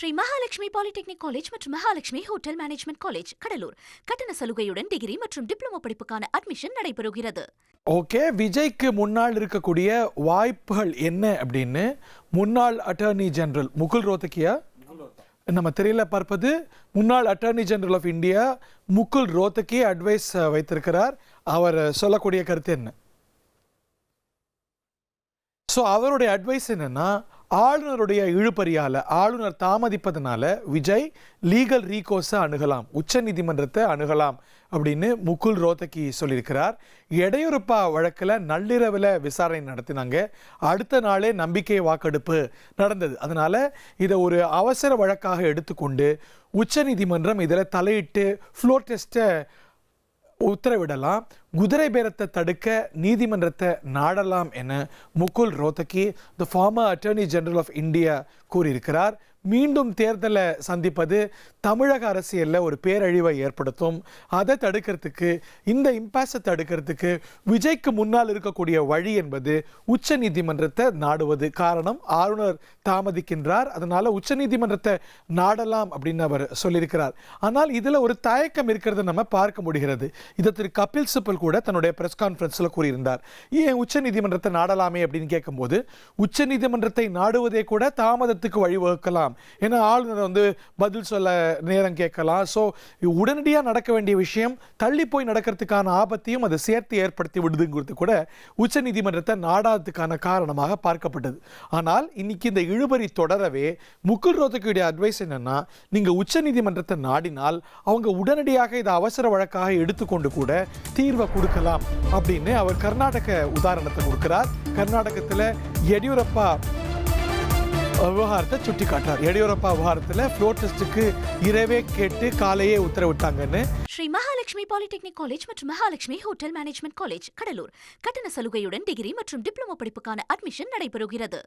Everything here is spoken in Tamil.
ஸ்ரீ மகாலட்சுமி பாலிடெக்னிக் காலேஜ் மற்றும் Mahalakshmi hotel management college Cuddalore கட்டண சலுகையுடன் டிகிரி மற்றும் டிப்ளமோ படிப்புக்கான அட்மிஷன் நடைபெறுகிறது. ஓகே, விஜய்க்கு முன்னால் இருக்கக்கூடிய வாய்ப்புகள் என்ன அப்படின்னு முன்னாள் அட்டர்னி ஜெனரல் முகுல் ரோத்தகியா நம்ம தெரியல பார்ப்பது முன்னாள் attorney general of India Mukul Rohatgi advice வைத்திருக்கிறார். அவர் சொல்லக்கூடிய கருத்து என்ன? ஸோ அவருடைய அட்வைஸ் என்னன்னா, ஆளுநருடைய இழுபறியால் ஆளுநர் தாமதிப்பதனால விஜய் லீகல் ரீகோர்ஸை அணுகலாம், உச்ச நீதிமன்றத்தை அணுகலாம் அப்படின்னு முகுல் ரோத்தகி சொல்லியிருக்கிறார். எடையுறுப்பா வழக்கில் நள்ளிரவில் விசாரணை நடத்தினாங்க. அடுத்த நாளே நம்பிக்கை வாக்கெடுப்பு நடந்தது. அதனால் இதை ஒரு அவசர வழக்காக எடுத்துக்கொண்டு உச்ச நீதிமன்றம் இதில் தலையிட்டு ஃப்ளோர் டெஸ்ட்டை உத்தரவிடலாம், குதிரை பேரத்தை தடுக்க நீதிமன்றத்தை நாடலாம் என Mukul Rohatgi the former attorney general of India கூறியிருக்கிறார். மீண்டும் தேர்தலை சந்திப்பது தமிழக அரசியலில் ஒரு பேரழிவை ஏற்படுத்தும். அதை தடுக்கிறதுக்கு, இந்த இம்பாஸை தடுக்கிறதுக்கு விஜய்க்கு முன்னால் இருக்கக்கூடிய வழி என்பது உச்ச நீதிமன்றத்தை நாடுவது. காரணம், ஆளுநர் தாமதிக்கின்றார், அதனால உச்ச நீதிமன்றத்தை நாடலாம் அப்படின்னு அவர் சொல்லியிருக்கிறார். ஆனால் இதில் ஒரு தயக்கம் இருக்கிறது நம்ம பார்க்க முடிகிறது. இதை திரு கபில் சிபல் கூட தன்னுடைய பிரஸ் கான்ஃபரன்ஸில் கூறியிருந்தார். ஏன் உச்ச நீதிமன்றத்தை நாடலாமே அப்படின்னு கேட்கும்போது, உச்ச நீதிமன்றத்தை நாடுவதே கூட தாமதத்துக்கு வழிவகுக்கலாம். ஏன்னா ஆளுநர் பதில் சொல்ல நேரம் கேட்கலாம். ஸோ உடனடியாக நடக்க வேண்டிய விஷயம் தள்ளி போய் நடக்கிறதுக்கான ஆபத்தையும் அதை சேர்த்து ஏற்படுத்தி விடுதுங்கிறது கூட உச்ச நீதிமன்றத்தை நாடாததுக்கான காரணமாக பார்க்கப்பட்டது. ஆனால் இன்னைக்கு இந்த இழுபறி தொடரவே முகுல் ரோத்தகியுடைய அட்வைஸ் என்னன்னா, நீங்கள் உச்ச நீதிமன்றத்தை நாடினால் அவங்க உடனடியாக இதை அவசர வழக்காக எடுத்துக்கொண்டு கூட தீர்வை கொடுக்கலாம் அப்படின்னு அவர் கர்நாடக உதாரணத்தை கொடுக்கிறார். கர்நாடகத்தில் எடியூரப்பா விவகாரத்தை சுட்டி காட்டுறார். எடியூரப்பா விவகாரத்தில் ஃப்ளோர் டெஸ்ட்டுக்கு இரவே கேட்டு காலையே உத்தரவிட்டாங்கன்னு. ஸ்ரீ மகாலட்சுமி பாலிடெக்னிக் காலேஜ் மற்றும் Mahalakshmi hotel management college Cuddalore கட்டண சலுகையுடன் டிகிரி மற்றும் டிப்ளமோ படிப்புக்கான அட்மிஷன் நடைபெறுகிறது.